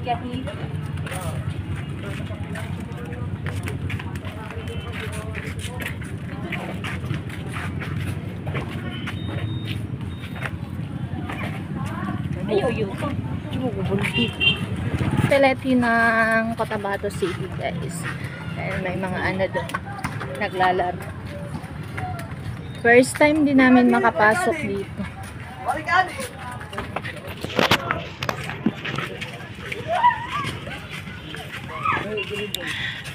kahit. Ayaw. Teleti ng Cotabato City, guys. Dahil may mga ano doon naglalaro. First time din namin makapasok dito.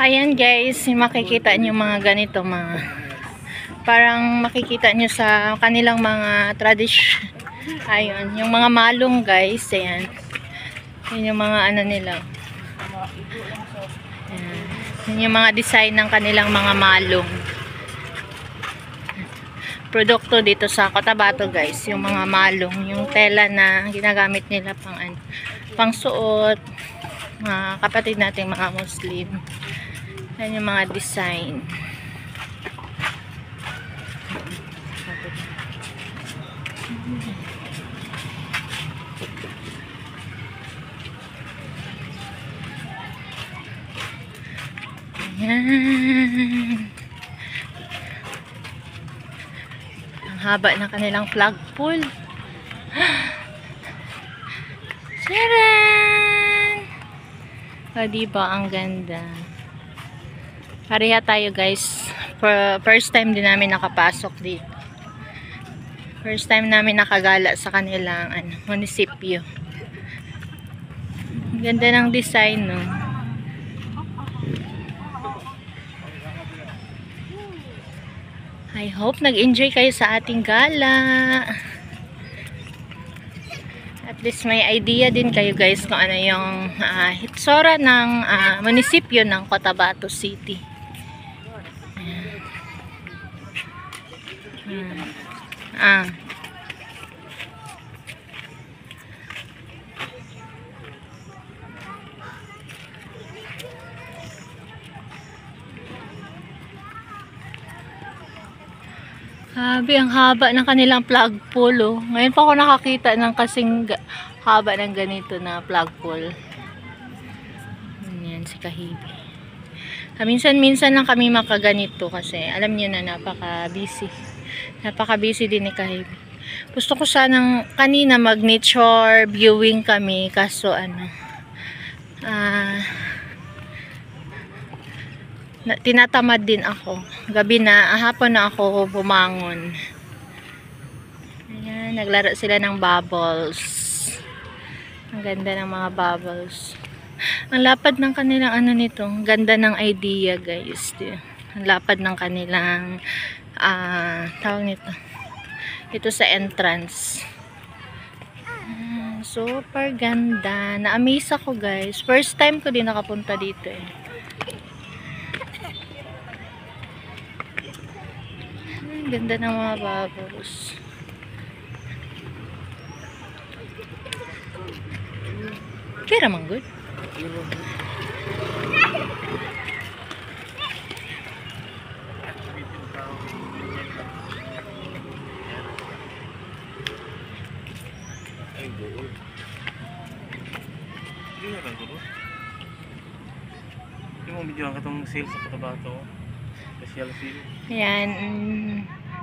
Ayan guys, makikita nyo mga ganito, mga parang makikita nyo sa kanilang mga tradisyon. Ayun, yung mga malong guys, ayan. Yun yung mga ano nila. Ayan. Yun yung mga design ng kanilang mga malong. Produkto dito sa Cotabato guys, yung mga malong, yung tela na ginagamit nila pang ano, pang suot, mga kapatid nating mga Muslim. Yan yung mga design. Ayan. Ang haba ng kanilang flagpole. Charan! O, diba? Ang ganda. Pareha tayo guys. First time din namin nakapasok dito. First time namin nakagala sa kanilang munisipyo. Ang ganda ng design, no? I hope nag-enjoy kayo sa ating gala. At least may idea din kayo guys kung ano yung hitsura ng munisipyo ng Cotabato City. Grabe, ang haba ng kanilang flagpole, oh. Ngayon pa ako nakakita ng kasing haba ng ganito na flagpole. Yan si Kahibi. Minsan-minsan lang kami makaganito kasi alam niyo na napaka-busy. Napaka-busy din ni Kahibi. Gusto ko sanang kanina mag-nature viewing kami kaso tinatamad din ako. Gabi na, hapon na ako bumangon. Ayan, naglaro sila ng bubbles. Ang ganda ng mga bubbles. Ang lapad ng kanilang nito. Ang ganda ng idea, guys. Ang lapad ng kanilang tawag nito. Ito sa entrance. Super ganda. Na-amaze ako, guys. First time ko din nakapunta dito eh. Ganda ng mga bubbles. Kira man good. Hindi mo medyo ang katong sale sa Cotabato. Special sale. Ayan.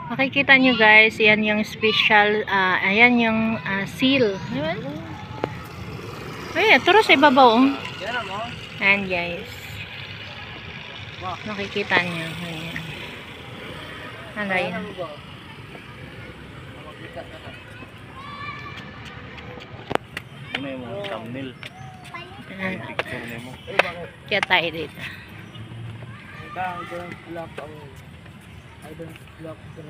Makikita nyo guys, yan yung special, ayan yung seal. Ayan, turo sa ibabaw. Ayan guys. Makikita nyo. Ayan. Ayan. Ano yung mga thumbnail? Ayan. Picture na mo. Kaya tayo dito. I don't block the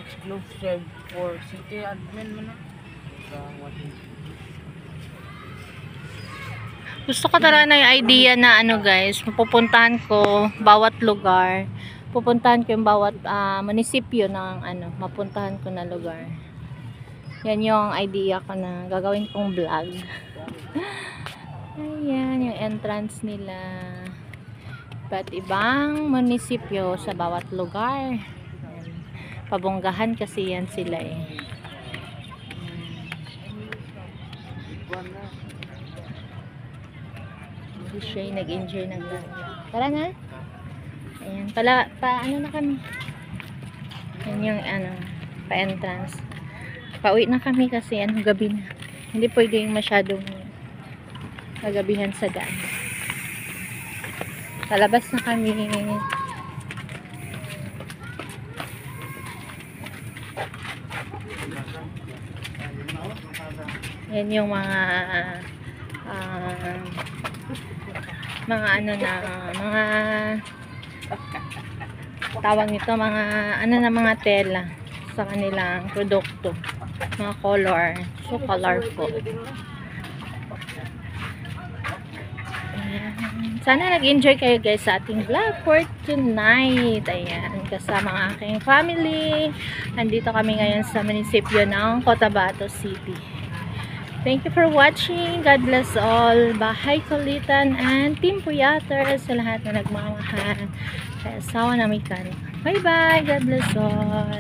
exclusive for city admin mo na. Gusto ko talaga na yung idea na guys, pupuntahan ko bawat lugar. Pupuntahan ko yung bawat munisipyo ng mapuntahan ko na lugar. Yan yung idea ko na gagawin kong vlog. Ayan, yung entrance nila. Iba't ibang munisipyo sa bawat lugar. Ayan. Pabonggahan kasi yan sila eh. Si Shay nag-enjoy ng lala. Tara na. Ayan. Ano na kami. Yan yung pa-entrance. Pauwi na kami kasi gabi na. Hindi pwedeng masyadong magabihan sa daan. Palabas na kami. Yan yung mga tawag nito, mga tela sa kanilang produkto, mga color, so colorful. Ayan. Sana nag-enjoy kayo guys sa ating vlog for tonight. Ayan, kasama ang aking family. Andito kami ngayon sa munisipyo ng Cotabato City. Thank you for watching. God bless all. Bahay Kulitan and Team Puyater sa lahat na nagmamahal. Kaya sawa na may kanin. Bye bye. God bless all.